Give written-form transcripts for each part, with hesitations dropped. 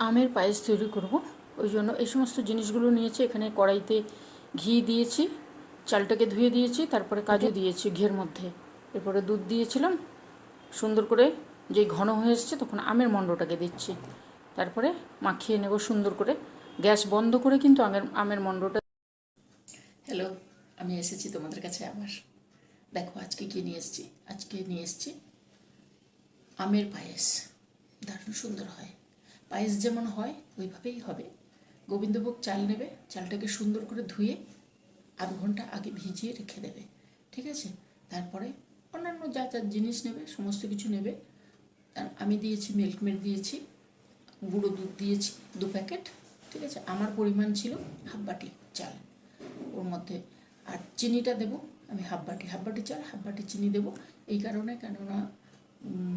আমের পায়েস তৈরি করব, ওই জন্য এই সমস্ত জিনিসগুলো নিয়েছি। এখানে কড়াইতে ঘি দিয়েছি, চালটাকে ধুয়ে দিয়েছি, তারপরে কাজু দিয়েছি ঘিয়ের মধ্যে, এরপরে দুধ দিয়েছিলাম। সুন্দর করে যেই ঘন হয়ে এসছে তখন আমের মণ্ডটাকে দিচ্ছি, তারপরে মাখিয়ে নেব সুন্দর করে। গ্যাস বন্ধ করে কিন্তু আমের মণ্ডটা। হ্যালো, আমি এসেছি তোমাদের কাছে আবার। দেখো আজকে কী নিয়ে এসেছি। আজকে নিয়ে এসেছি আমের পায়েস। দারুণ সুন্দর হয়। পায়েস যেমন হয় ওইভাবেই হবে। গোবিন্দভোগ চাল নেবে, চালটাকে সুন্দর করে ধুয়ে আধ ঘন্টা আগে ভিজিয়ে রেখে দেবে, ঠিক আছে? তারপরে অন্যান্য যা যা জিনিস নেবে সমস্ত কিছু নেবে। আমি দিয়েছি মিল্ক মেড, দিয়েছি গুঁড়ো দুধ, দিয়েছি 2 প্যাকেট, ঠিক আছে? আমার পরিমাণ ছিল হাফ বাটি চাল ওর মধ্যে। আর চিনিটা দেবো আমি হাফ বাটি চাল হাফ বাটি চিনি দেবো। এই কারণে, কেননা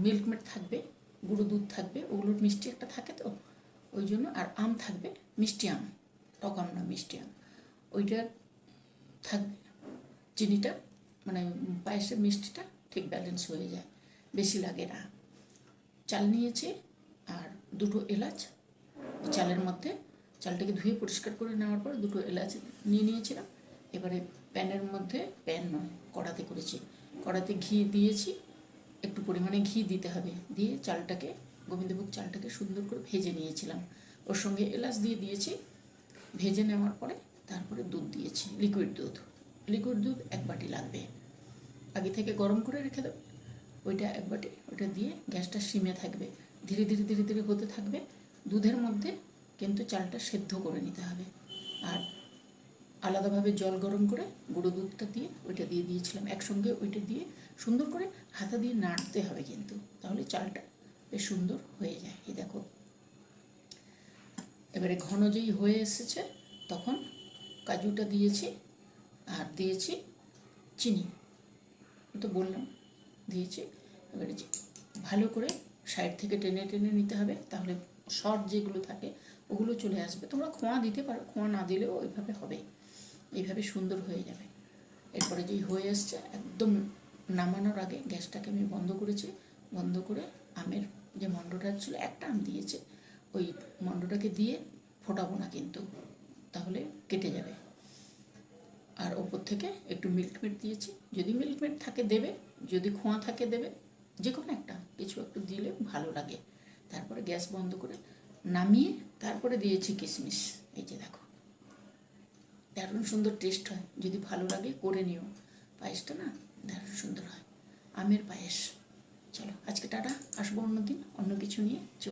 মিল্ক মেড থাকবে, গুঁড়ো দুধ থাকবে, ওগুলোর মিষ্টি একটা থাকে তো ওই জন্য। আর আম থাকবে, মিষ্টি আম, টক আম না, মিষ্টি আম, ওইটা থাকবে। চিনিটা মানে পায়েসের মিষ্টিটা ঠিক ব্যালেন্স হয়ে যায়, বেশি লাগে না। চাল নিয়েছি আর 2টো এলাচ চালের মধ্যে। চালটাকে ধুয়ে পরিষ্কার করে নেওয়ার পর 2টো এলাচ নিয়ে নিয়েছিলাম। এবারে প্যানের মধ্যে, প্যান নয় কড়াতে করেছি, কড়াতে ঘি দিয়েছি, একটু পরিমাণে ঘি দিতে হবে, দিয়ে চালটাকে, গোবিন্দভোগ চালটাকে সুন্দর করে ভেজে নিয়েছিলাম। ওর সঙ্গে এলাচ দিয়ে দিয়েছি। ভেজে নেওয়ার পরে তারপরে দুধ দিয়েছি, লিকুইড দুধ 1 বাটি লাগবে। আগে থেকে গরম করে রেখে দেবে, ওইটা 1 বাটি, ওইটা দিয়ে গ্যাসটা সিমে থাকবে, ধীরে ধীরে ধীরে ধীরে হতে থাকবে। দুধের মধ্যে কিন্তু চালটা সেদ্ধ করে নিতে হবে। আর আলাদাভাবে জল গরম করে গুঁড়ো দুধটা দিয়ে ওইটা দিয়ে দিয়েছিলাম একসঙ্গে। ওইটা দিয়ে সুন্দর করে হাতা দিয়ে নাড়তে হবে কিন্তু, তাহলে চালটা বেশ সুন্দর হয়ে যায়। এই দেখো এবারে ঘন যেই হয়ে এসেছে তখন কাজুটা দিয়েছি আর দিয়েছি চিনি, তো বললাম দিয়েছি। এবারে ভালো করে সাইড থেকে টেনে টেনে নিতে হবে, তাহলে শর্ট যেগুলো থাকে ওগুলো চলে আসবে। তোমরা খোঁয়া দিতে পারো, খোঁয়া না দিলেও ওইভাবে হবে, এইভাবে সুন্দর হয়ে যাবে। এরপরে যেই হয়ে আসছে একদম নামানোর আগে গ্যাসটাকে আমি বন্ধ করেছি। বন্ধ করে আমের যে মণ্ডটা ছিল, একটা আম দিয়েছে, ওই মণ্ডটাকে দিয়ে ফোটাবো না কিন্তু, তাহলে কেটে যাবে। আর ওপর থেকে একটু মিল্ক মেড দিয়েছি, যদি মিল্ক মেড থাকে দেবে, যদি খোঁয়া থাকে দেবে, যে কোনো একটা কিছু একটু দিলে ভালো লাগে। তারপরে গ্যাস বন্ধ করে নামিয়ে তারপরে দিয়েছি কিশমিশ। এই যে দেখো দারুণ সুন্দর টেস্ট হয়, যদি ভালো লাগে করে নিও। পায়েসটা না দারুণ সুন্দর হয়, আমের পায়েস। চলো আজকে টাটা, আসবো অন্য দিন অন্য কিছু নিয়ে।